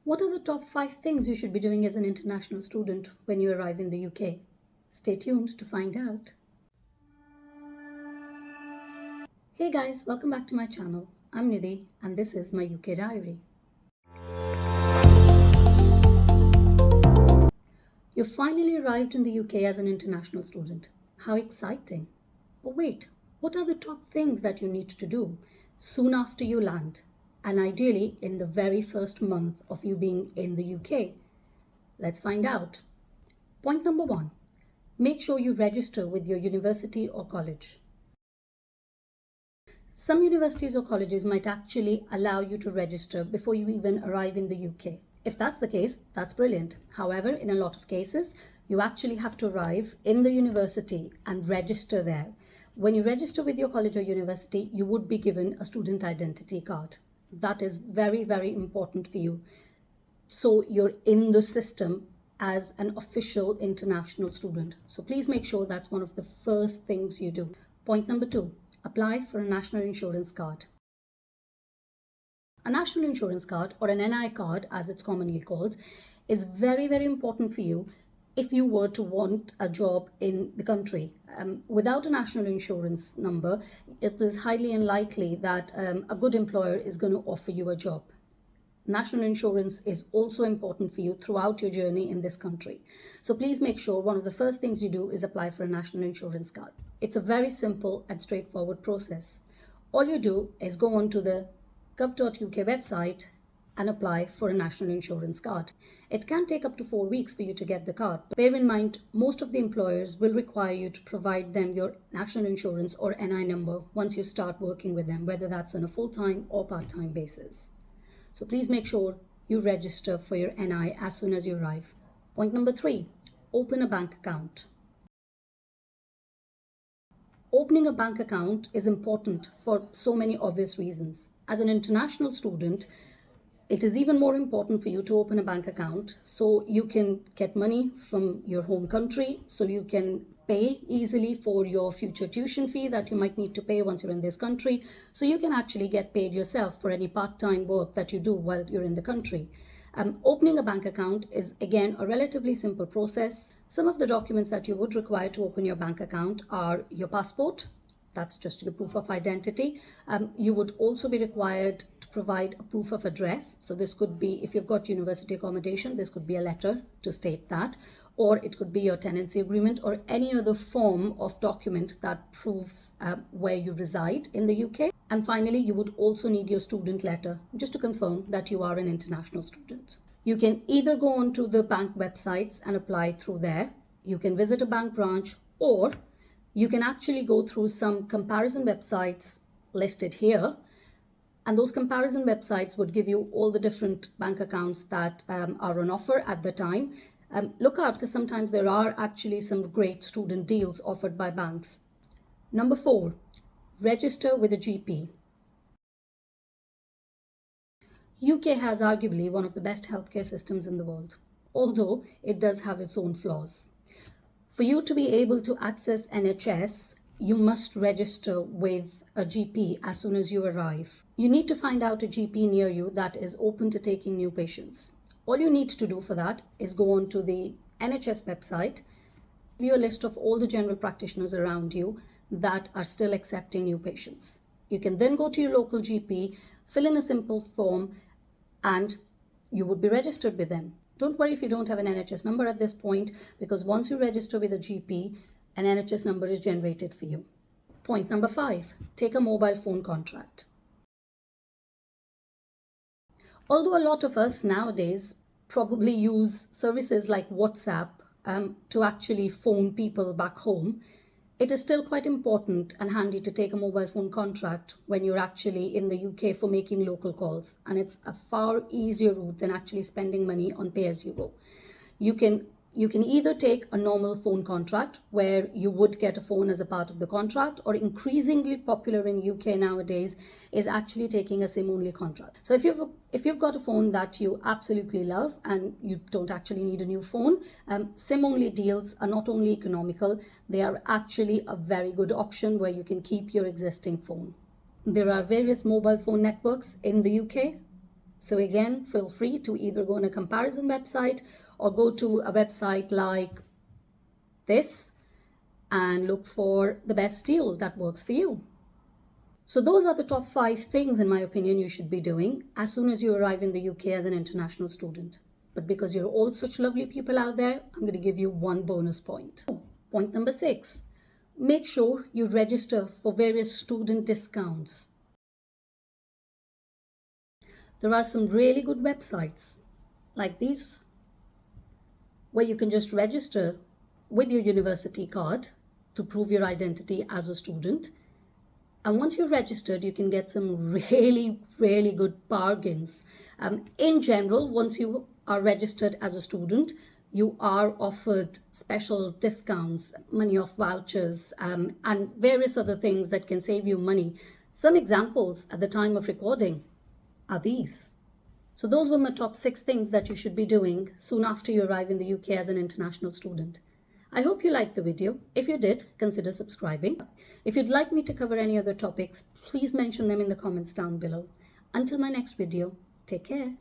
What are the top 5 things you should be doing as an international student when you arrive in the UK? Stay tuned to find out. Hey guys, welcome back to my channel. I'm Nidhi and this is my UK diary. You finally arrived in the UK as an international student. How exciting! But wait, what are the top things that you need to do soon after you land? And ideally in the very first month of you being in the UK? Let's find out. Point number 1. Make sure you register with your university or college. Some universities or colleges might actually allow you to register before you even arrive in the UK. If that's the case, that's brilliant. However, in a lot of cases, you actually have to arrive in the university and register there. When you register with your college or university, you would be given a student identity card. That is very, very important for you. So you're in the system as an official international student. So please make sure that's one of the first things you do. Point number 2, apply for a national insurance card. A national insurance card, or an NI card as it's commonly called, is very, very important for you if you were to want a job in the country. Without a national insurance number, it is highly unlikely that a good employer is going to offer you a job. National insurance is also important for you throughout your journey in this country. So please make sure one of the first things you do is apply for a national insurance card. It's a very simple and straightforward process. All you do is go onto the gov.uk website and apply for a national insurance card. It can take up to 4 weeks for you to get the card. Bear in mind, most of the employers will require you to provide them your national insurance or NI number once you start working with them, whether that's on a full-time or part-time basis. So please make sure you register for your NI as soon as you arrive. Point number 3, open a bank account. Opening a bank account is important for so many obvious reasons. As an international student, it is even more important for you to open a bank account so you can get money from your home country, so you can pay easily for your future tuition fee that you might need to pay once you're in this country, so you can actually get paid yourself for any part-time work that you do while you're in the country. Opening a bank account is again a relatively simple process. Some of the documents that you would require to open your bank account are your passport. That's just your proof of identity. You would also be required to provide a proof of address. So this could be, if you've got university accommodation, this could be a letter to state that, or it could be your tenancy agreement or any other form of document that proves where you reside in the UK. And finally, you would also need your student letter just to confirm that you are an international student. You can either go onto the bank websites and apply through there. You can visit a bank branch, or you can actually go through some comparison websites listed here. And those comparison websites would give you all the different bank accounts that are on offer at the time. Look out, because sometimes there are actually some great student deals offered by banks. Number 4, register with a GP. UK has arguably one of the best healthcare systems in the world, although it does have its own flaws. For you to be able to access NHS, you must register with a GP as soon as you arrive. You need to find out a GP near you that is open to taking new patients. All you need to do for that is go on to the NHS website, view a list of all the general practitioners around you that are still accepting new patients. You can then go to your local GP, fill in a simple form, and you would be registered with them. Don't worry if you don't have an NHS number at this point, because once you register with a GP, an NHS number is generated for you. Point number 5, take a mobile phone contract. Although a lot of us nowadays probably use services like WhatsApp to actually phone people back home, it is still quite important and handy to take a mobile phone contract when you're actually in the UK for making local calls. And it's a far easier route than actually spending money on pay-as-you-go. You can either take a normal phone contract where you would get a phone as a part of the contract, or increasingly popular in UK nowadays is actually taking a SIM-only contract. So if you've got a phone that you absolutely love and you don't actually need a new phone, SIM-only deals are not only economical, they are actually a very good option where you can keep your existing phone. There are various mobile phone networks in the UK. So again, feel free to either go on a comparison website or go to a website like this and look for the best deal that works for you. So those are the top 5 things, in my opinion, you should be doing as soon as you arrive in the UK as an international student. But because you're all such lovely people out there, I'm going to give you one bonus point. Point number 6, make sure you register for various student discounts. There are some really good websites like these where you can just register with your university card to prove your identity as a student. And once you're registered, you can get some really, really good bargains. In general, once you are registered as a student, you are offered special discounts, money off vouchers, and various other things that can save you money. Some examples at the time of recording are these. So those were my top 6 things that you should be doing soon after you arrive in the UK as an international student. I hope you liked the video. If you did, consider subscribing. If you'd like me to cover any other topics, please mention them in the comments down below. Until my next video, take care.